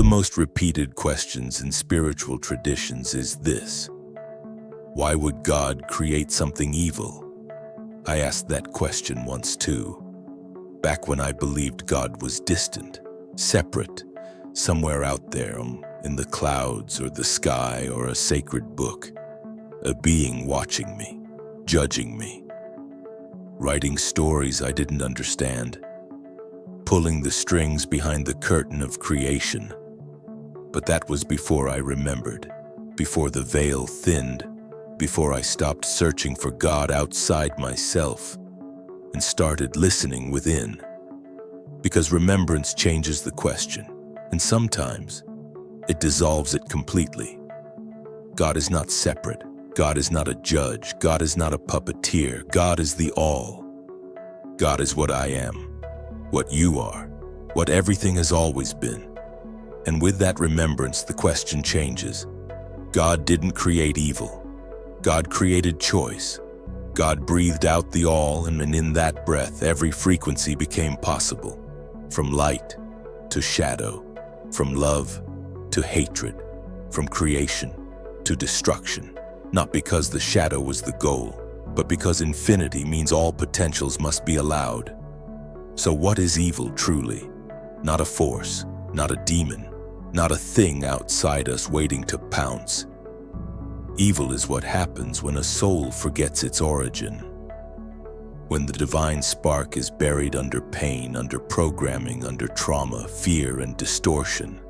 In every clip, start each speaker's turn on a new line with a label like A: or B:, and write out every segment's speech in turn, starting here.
A: the most repeated questions in spiritual traditions is this: why would God create something evil? I asked that question once too, back when I believed God was distant, separate, somewhere out there in the clouds or the sky or a sacred book, a being watching me, judging me, writing stories I didn't understand, pulling the strings behind the curtain of creation. But that was before I remembered, before the veil thinned, before I stopped searching for God outside myself and started listening within. Because remembrance changes the question, and sometimes it dissolves it completely. God is not separate. God is not a judge. God is not a puppeteer. God is the all. God is what I am, what you are, what everything has always been. And with that remembrance, the question changes. God didn't create evil. God created choice. God breathed out the all, and in that breath, every frequency became possible. From light to shadow, from love to hatred, from creation to destruction. Not because the shadow was the goal, but because infinity means all potentials must be allowed. So what is evil truly? Not a force, not a demon, not a thing outside us waiting to pounce. Evil is what happens when a soul forgets its origin. When the divine spark is buried under pain, under programming, under trauma, fear, and distortion.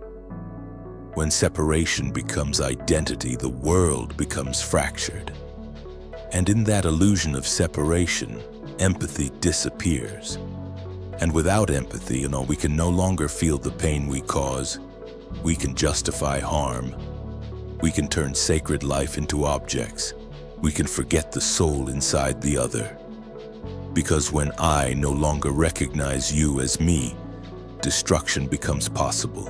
A: When separation becomes identity, the world becomes fractured. And in that illusion of separation, empathy disappears. And without empathy, we can no longer feel the pain we cause. We can justify harm. We can turn sacred life into objects. We can forget the soul inside the other. Because when I no longer recognize you as me, destruction becomes possible.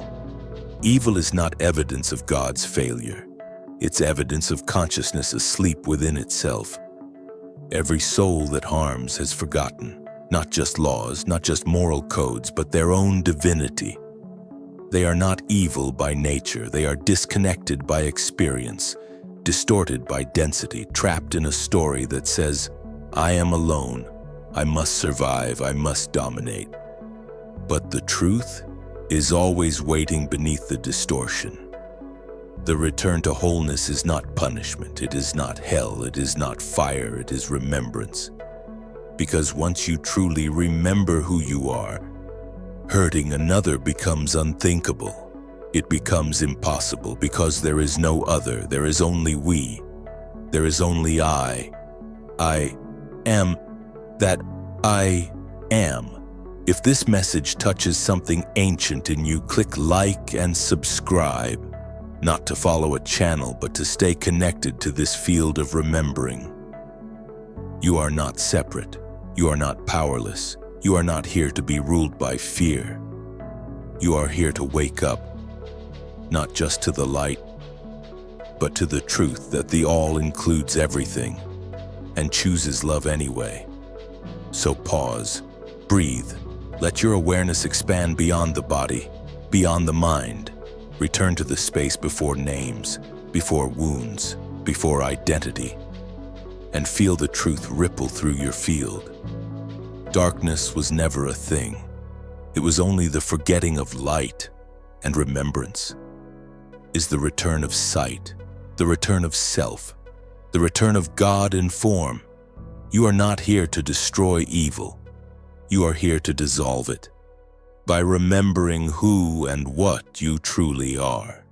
A: Evil is not evidence of God's failure. It's evidence of consciousness asleep within itself. Every soul that harms has forgotten, not just laws, not just moral codes, but their own divinity. They are not evil by nature. They are disconnected by experience, distorted by density, trapped in a story that says, I am alone, I must survive, I must dominate. But the truth is always waiting beneath the distortion. The return to wholeness is not punishment, it is not hell, it is not fire, it is remembrance. Because once you truly remember who you are, hurting another becomes unthinkable. It becomes impossible because there is no other, there is only we. There is only I. I am that I am. If this message touches something ancient in you, click like and subscribe. Not to follow a channel, but to stay connected to this field of remembering. You are not separate. You are not powerless. You are not here to be ruled by fear. You are here to wake up, not just to the light, but to the truth that the all includes everything and chooses love anyway. So pause, breathe, let your awareness expand beyond the body, beyond the mind. Return to the space before names, before wounds, before identity, and feel the truth ripple through your field. Darkness was never a thing. It was only the forgetting of light, and remembrance is the return of sight, the return of self, the return of God in form. You are not here to destroy evil. You are here to dissolve it by remembering who and what you truly are.